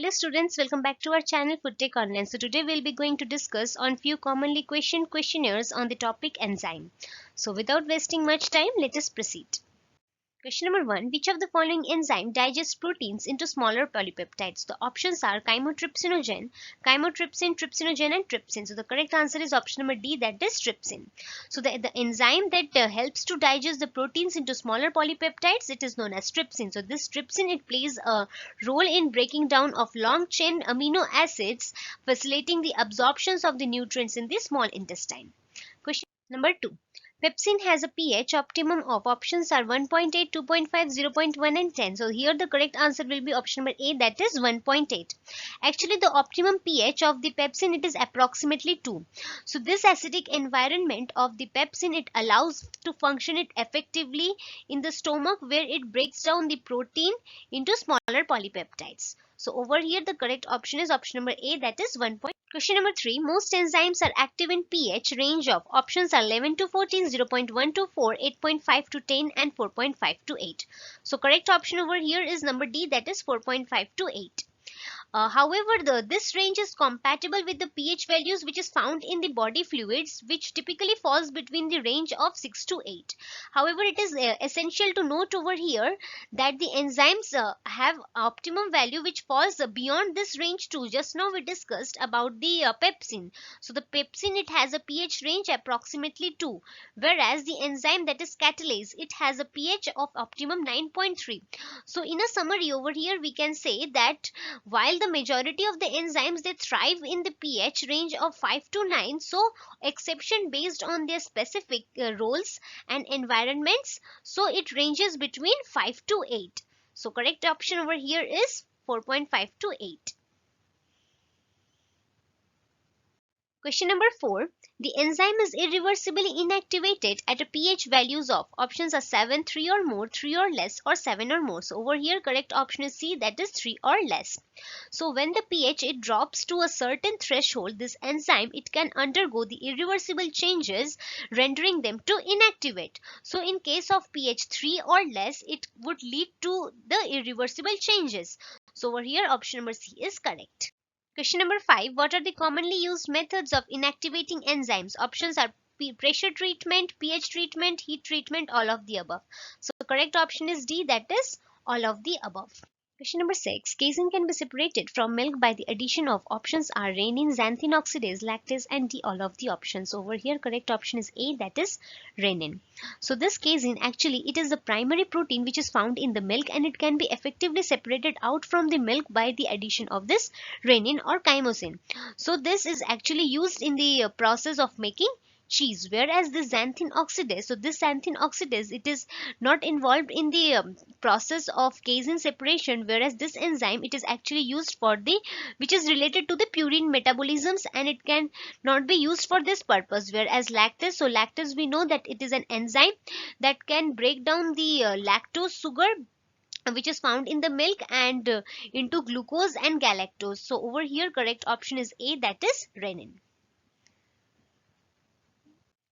Hello students, welcome back to our channel FoodTech Online. So today we'll be going to discuss on few commonly questioned questionnaires on the topic enzyme. So without wasting much time, let us proceed. Question number 1. Which of the following enzyme digests proteins into smaller polypeptides? The options are chymotrypsinogen, chymotrypsin, trypsinogen and trypsin. So the correct answer is option number D, that is trypsin. So the enzyme that helps to digest the proteins into smaller polypeptides, it is known as trypsin. So this trypsin, it plays a role in breaking down of long chain amino acids, facilitating the absorptions of the nutrients in the small intestine. Question number 2. Pepsin has a pH optimum of options are 1.8, 2.5, 0.1 and 10. So here the correct answer will be option number A, that is 1.8. Actually the optimum pH of the pepsin, it is approximately 2. So this acidic environment of the pepsin, it allows to function it effectively in the stomach where it breaks down the protein into smaller polypeptides. So over here the correct option is option number A, that is 1. Question number 3. Most enzymes are active in pH range of options are 11 to 14, 0.1 to 4, 8.5 to 10 and 4.5 to 8. So correct option over here is number D, that is 4.5 to 8. However, this range is compatible with the pH values which is found in the body fluids, which typically falls between the range of 6 to 8. However, it is essential to note over here that the enzymes have optimum value which falls beyond this range too. Just now we discussed about the pepsin. So the pepsin, it has a pH range approximately 2, whereas the enzyme that is catalase, it has a pH of optimum 9.3. So in a summary over here we can say that while the majority of the enzymes, they thrive in the pH range of 5 to 9, so exception based on their specific roles and environments, so it ranges between 5 to 8. So correct option over here is 4.5 to 8. Question number 4. The enzyme is irreversibly inactivated at a pH values of options are 7, 3 or more, 3 or less or 7 or more. So over here correct option is C, that is 3 or less. So when the pH it drops to a certain threshold, this enzyme it can undergo the irreversible changes, rendering them to inactivate. So in case of pH 3 or less, it would lead to the irreversible changes. So over here option number C is correct. Question number 5. What are the commonly used methods of inactivating enzymes? Options are pressure treatment, pH treatment, heat treatment, all of the above. So the correct option is D, that is all of the above. Question number 6. Casein can be separated from milk by the addition of options are renin, xanthin oxidase, lactase and D, all of the options. Over here correct option is A, that is renin. So this casein, actually it is the primary protein which is found in the milk and it can be effectively separated out from the milk by the addition of this renin or chymosin. So this is actually used in the process of making cheese, whereas the xanthin oxidase, so this xanthin oxidase, it is not involved in the process of casein separation, whereas this enzyme, it is actually used for the which is related to the purine metabolisms and it can not be used for this purpose, whereas lactase, so lactase we know that it is an enzyme that can break down the lactose sugar which is found in the milk and into glucose and galactose. So over here correct option is A, that is renin.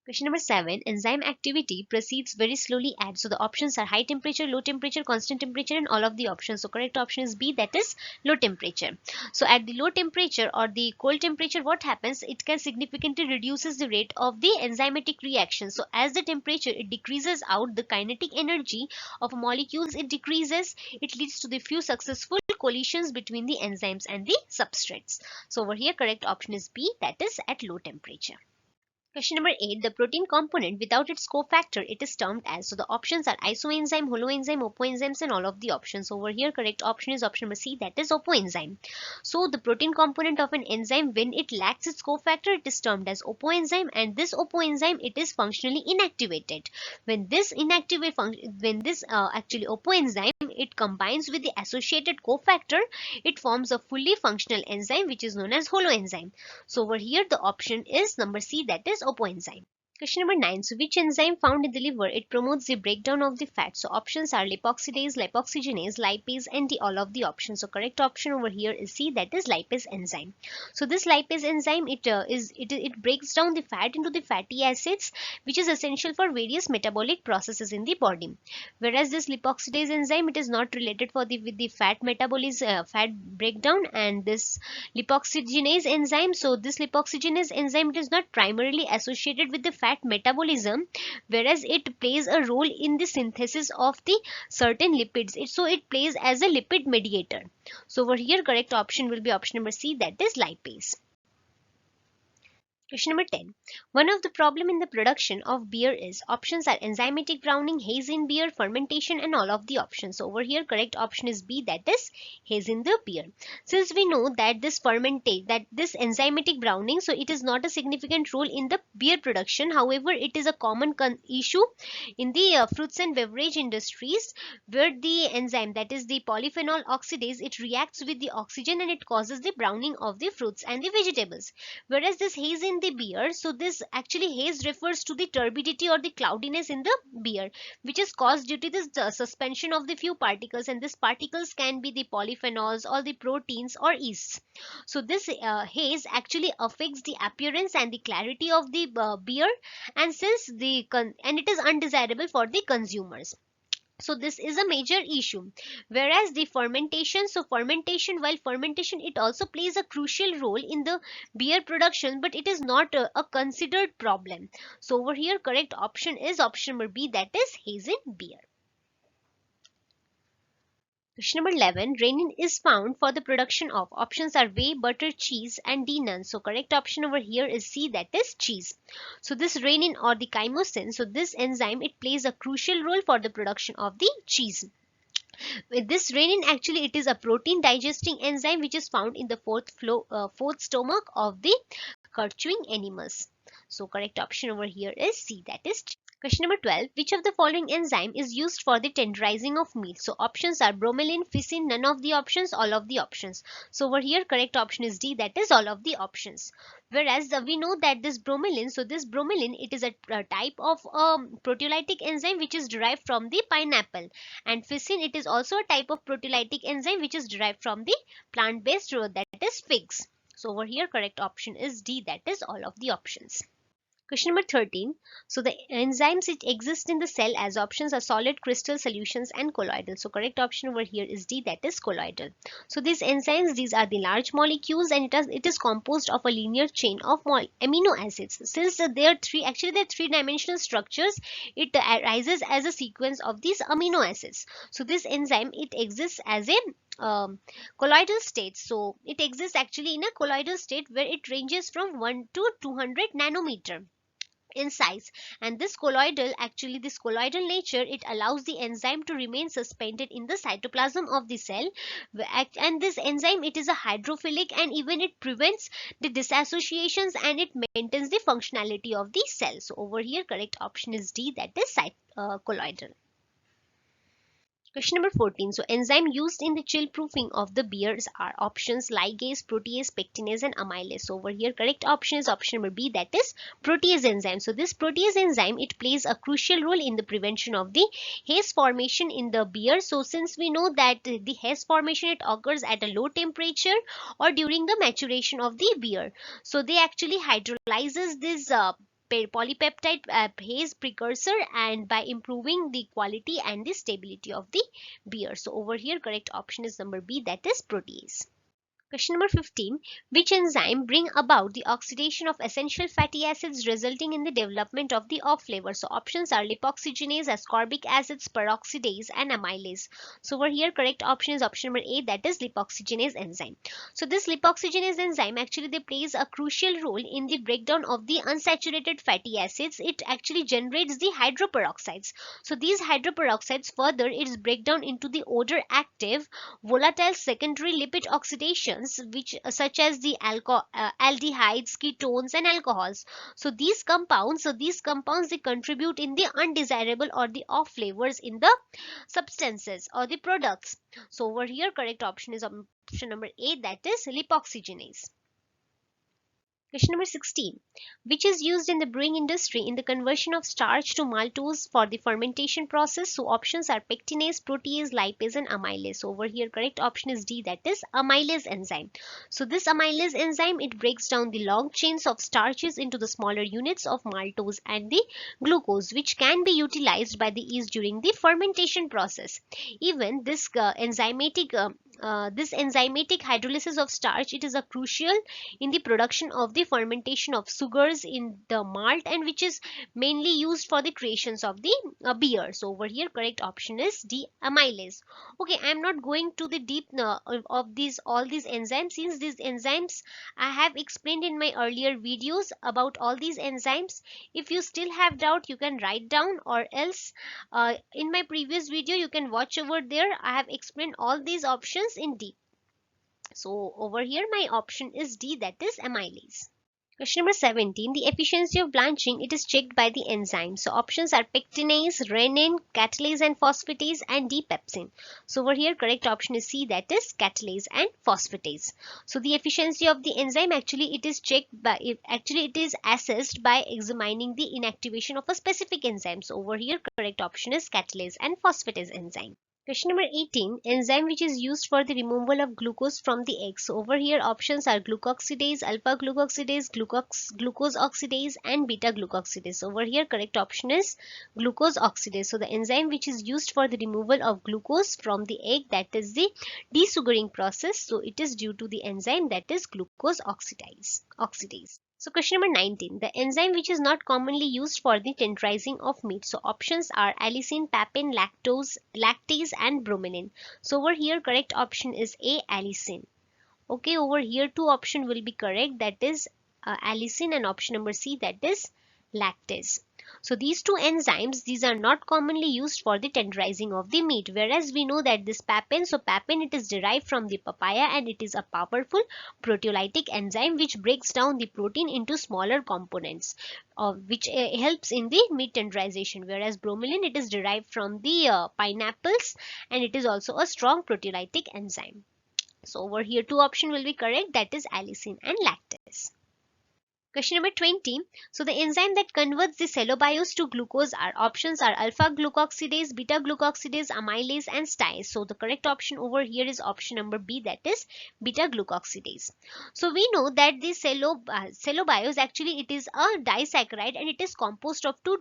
Question number 7. Enzyme activity proceeds very slowly at. So the options are high temperature, low temperature, constant temperature and all of the options. So correct option is B, that is low temperature. So at the low temperature or the cold temperature, what happens? It can significantly reduces the rate of the enzymatic reaction. So as the temperature it decreases out, the kinetic energy of molecules it decreases. It leads to the few successful collisions between the enzymes and the substrates. So over here correct option is B, that is at low temperature. Question number 8. The protein component without its cofactor, it is termed as. So the options are isoenzyme, holoenzyme, opoenzymes and all of the options. Over here correct option is option number C, that is opoenzyme. So the protein component of an enzyme when it lacks its cofactor, it is termed as opoenzyme, and this opoenzyme it is functionally inactivated. When this actually opoenzyme it combines with the associated cofactor, it forms a fully functional enzyme which is known as holoenzyme. So over here the option is number C, that is opoenzyme. Question number 9. So, which enzyme found in the liver? It promotes the breakdown of the fat. So, options are lipoxidase, lipoxygenase, lipase, and all of the options. So, correct option over here is C, that is lipase enzyme. So, this lipase enzyme it breaks down the fat into the fatty acids, which is essential for various metabolic processes in the body. Whereas this lipoxidase enzyme, it is not related with the fat metabolism, fat breakdown, and this lipoxygenase enzyme. So, this lipoxygenase enzyme it is not primarily associated with the fat metabolism, whereas it plays a role in the synthesis of the certain lipids. So it plays as a lipid mediator. So over here correct option will be option number C, that is lipase. Question number 10. One of the problem in the production of beer is options are enzymatic browning, haze in beer, fermentation, and all of the options. So over here correct option is B, that is haze in the beer. Since we know that this enzymatic browning, so it is not a significant role in the beer production. However, it is a common issue in the fruits and beverage industries, where the enzyme, that is the polyphenol oxidase, it reacts with the oxygen and it causes the browning of the fruits and the vegetables. Whereas this haze in the beer, so this actually haze refers to the turbidity or the cloudiness in the beer, which is caused due to this suspension of the few particles, and these particles can be the polyphenols or the proteins or yeasts. So this haze actually affects the appearance and the clarity of the beer, and and it is undesirable for the consumers. So this is a major issue. Whereas the fermentation, so while fermentation it also plays a crucial role in the beer production, but it is not a considered problem. So over here correct option is option number B, that is haze in beer. Question number 11. Rennin is found for the production of options are whey, butter, cheese, and D none. So correct option over here is C, that is cheese. So this rennin or the chymosin, so this enzyme it plays a crucial role for the production of the cheese. With this rennin actually it is a protein digesting enzyme which is found in the fourth stomach of the curd chewing animals. So correct option over here is C, that is cheese. Question number 12. Which of the following enzyme is used for the tenderizing of meat? So options are bromelain, ficin, none of the options, all of the options. So over here correct option is D, that is all of the options. Whereas we know that this bromelain, so this bromelain it is a type of proteolytic enzyme which is derived from the pineapple, and ficin it is also a type of proteolytic enzyme which is derived from the plant based root, that is figs. So over here correct option is D, that is all of the options. Question number 13. So the enzymes it exist in the cell as options are solid, crystal, solutions, and colloidal. So correct option over here is D, that is colloidal. So these enzymes, these are the large molecules, and it is composed of a linear chain of amino acids. Since they are three-dimensional structures, it arises as a sequence of these amino acids. So this enzyme it exists as a colloidal state. So it exists actually in a colloidal state where it ranges from 1 to 200 nanometer in size, and this colloidal nature it allows the enzyme to remain suspended in the cytoplasm of the cell, and this enzyme it is a hydrophilic, and even it prevents the dissociations and it maintains the functionality of the cell. So over here correct option is D, that is colloidal. Question number 14. So enzyme used in the chill proofing of the beers are options ligase, protease, pectinase, and amylase. So over here correct option is option number B, that is protease enzyme. So this protease enzyme it plays a crucial role in the prevention of the haze formation in the beer. So since we know that the haze formation it occurs at a low temperature or during the maturation of the beer, so they actually hydrolyzes this polypeptide haze precursor, and by improving the quality and the stability of the beer. So over here correct option is number B, that is protease. Question number 15. Which enzyme bring about the oxidation of essential fatty acids resulting in the development of the off flavor? So options are lipoxygenase, ascorbic acids, peroxidase, and amylase. So over here correct option is option number A, that is lipoxygenase enzyme. So this lipoxygenase enzyme actually they plays a crucial role in the breakdown of the unsaturated fatty acids. It actually generates the hydroperoxides. So these hydroperoxides further its breakdown into the odor active volatile secondary lipid oxidation which such as the aldehydes, ketones, and alcohols. So these compounds they contribute in the undesirable or the off flavors in the substances or the products. So over here correct option is option number A, that is lipoxygenase. Question number 16. Which is used in the brewing industry in the conversion of starch to maltose for the fermentation process? So options are pectinase, protease, lipase and amylase. So over here correct option is D, that is amylase enzyme. So this amylase enzyme, it breaks down the long chains of starches into the smaller units of maltose and the glucose, which can be utilized by the yeast during the fermentation process. Even this enzymatic hydrolysis of starch, it is a crucial in the production of the fermentation of sugars in the malt, and which is mainly used for the creations of the beer. So over here correct option is D, amylase. Okay, I am not going to the deep of these all these enzymes, since these enzymes I have explained in my earlier videos about all these enzymes. If you still have doubt, you can write down, or else in my previous video you can watch over there. I have explained all these options in deep. So over here my option is D, that is amylase. Question number 17. The efficiency of blanching, it is checked by the enzyme. So options are pectinase, renin, catalase and phosphatase and D-pepsin. So over here correct option is C, that is catalase and phosphatase. So the efficiency of the enzyme, actually it is it is assessed by examining the inactivation of a specific enzyme. So over here correct option is catalase and phosphatase enzyme. Question number 18. Enzyme which is used for the removal of glucose from the egg. So over here options are glucoxidase, alpha glucoxidase, glucose oxidase and beta glucoxidase. So over here correct option is glucose oxidase. So the enzyme which is used for the removal of glucose from the egg, that is the desugaring process. So it is due to the enzyme, that is glucose oxidase. So question number 19. The enzyme which is not commonly used for the tenderizing of meat. So options are allicin, papain, lactase and bromelain. So over here correct option is A, allicin. Okay, over here two option will be correct, that is allicin, and option number C, that is lactase. So these two enzymes, these are not commonly used for the tenderizing of the meat, whereas we know that this papain, so papain, it is derived from the papaya and it is a powerful proteolytic enzyme which breaks down the protein into smaller components, which helps in the meat tenderization, whereas bromelain, it is derived from the pineapples and it is also a strong proteolytic enzyme. So over here two option will be correct, that is allicin and lactase. Question number 20. So the enzyme that converts the cellobiose to glucose are options are alpha glucoxidase, beta glucoxidase, amylase and stase. So the correct option over here is option number B, that is beta glucoxidase. So we know that the cellobiose, actually it is a disaccharide and it is composed of two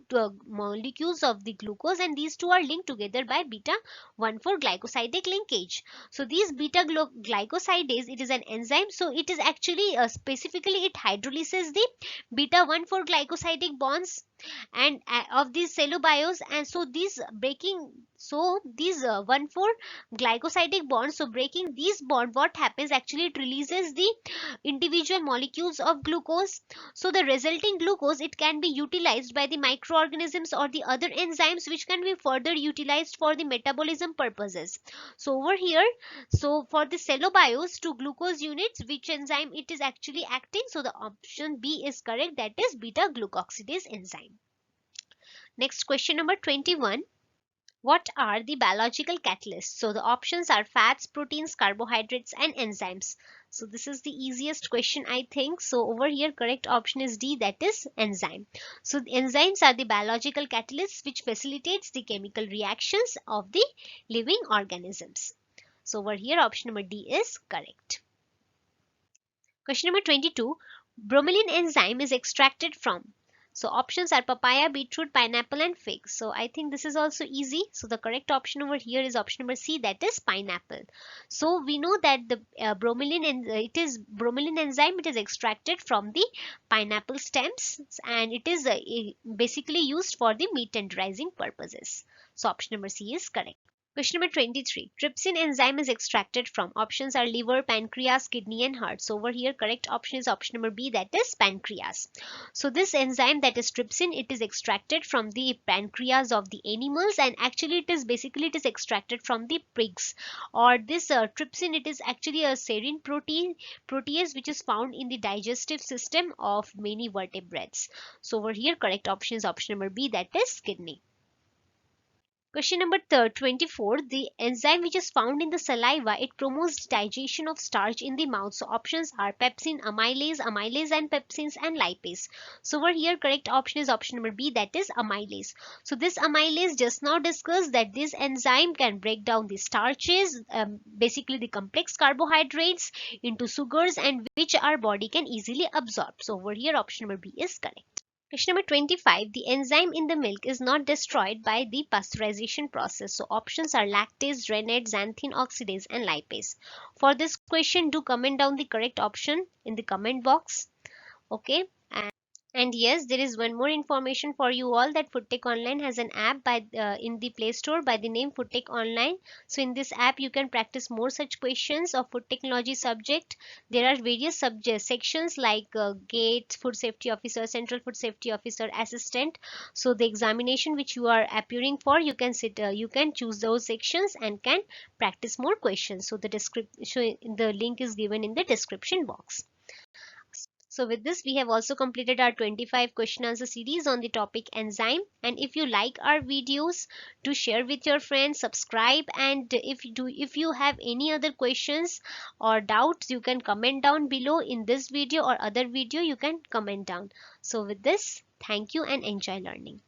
molecules of the glucose, and these two are linked together by beta 1,4 glycosidic linkage. So these beta glycosidase, it is an enzyme, so it is actually specifically it hydrolyzes the beta 1,4 glycosidic bonds and of these cellobiose, and so these 1,4 glycosidic bonds, so breaking these bond, what happens, actually it releases the individual molecules of glucose. So the resulting glucose, it can be utilized by the microorganisms or the other enzymes, which can be further utilized for the metabolism purposes. So over here, so for the cellobiose to glucose units, which enzyme it is actually acting? So the option B is correct, that is beta glucoxidase enzyme. Next, question number 21. What are the biological catalysts? So the options are fats, proteins, carbohydrates and enzymes. So this is the easiest question, I think. So over here correct option is D, that is enzyme. So the enzymes are the biological catalysts which facilitates the chemical reactions of the living organisms. So over here option number D is correct. Question number 22. Bromelain enzyme is extracted from. So options are papaya, beetroot, pineapple and fig. So I think this is also easy. So the correct option over here is option number C, that is pineapple. So we know that the bromelain enzyme, it is extracted from the pineapple stems and it is basically used for the meat tenderizing purposes. So option number C is correct. Question number 23. Trypsin enzyme is extracted from. Options are liver, pancreas, kidney and heart. So over here correct option is option number B, that is pancreas. So this enzyme, that is trypsin, it is extracted from the pancreas of the animals, and actually it is extracted from the pigs. Or this trypsin, it is actually a serine protease which is found in the digestive system of many vertebrates. So over here correct option is option number B, that is kidney. Question number 24. The enzyme which is found in the saliva, it promotes digestion of starch in the mouth. So options are pepsin, amylase and pepsins, and lipase. So over here correct option is option number B, that is amylase. So this amylase just now discussed that this enzyme can break down the starches, basically the complex carbohydrates, into sugars, and which our body can easily absorb. So over here option number B is correct. Question number 25. The enzyme in the milk is not destroyed by the pasteurization process. So options are lactase, rennet, xanthine oxidase, and lipase. For this question, do comment down the correct option in the comment box. Okay. And yes, there is one more information for you all, that FoodTech Online has an app in the Play Store by the name FoodTech Online. So in this app, you can practice more such questions of food technology subject. There are various subject sections like GATE, Food Safety Officer, Central Food Safety Officer, Assistant. So the examination which you are appearing for, you can you can choose those sections and can practice more questions. So the link is given in the description box. So with this, we have also completed our 25 question answer series on the topic enzyme. And if you like our videos, do share with your friends, subscribe, and if you have any other questions or doubts, you can comment down below in this video or other video, you can comment down. So with this, thank you and enjoy learning.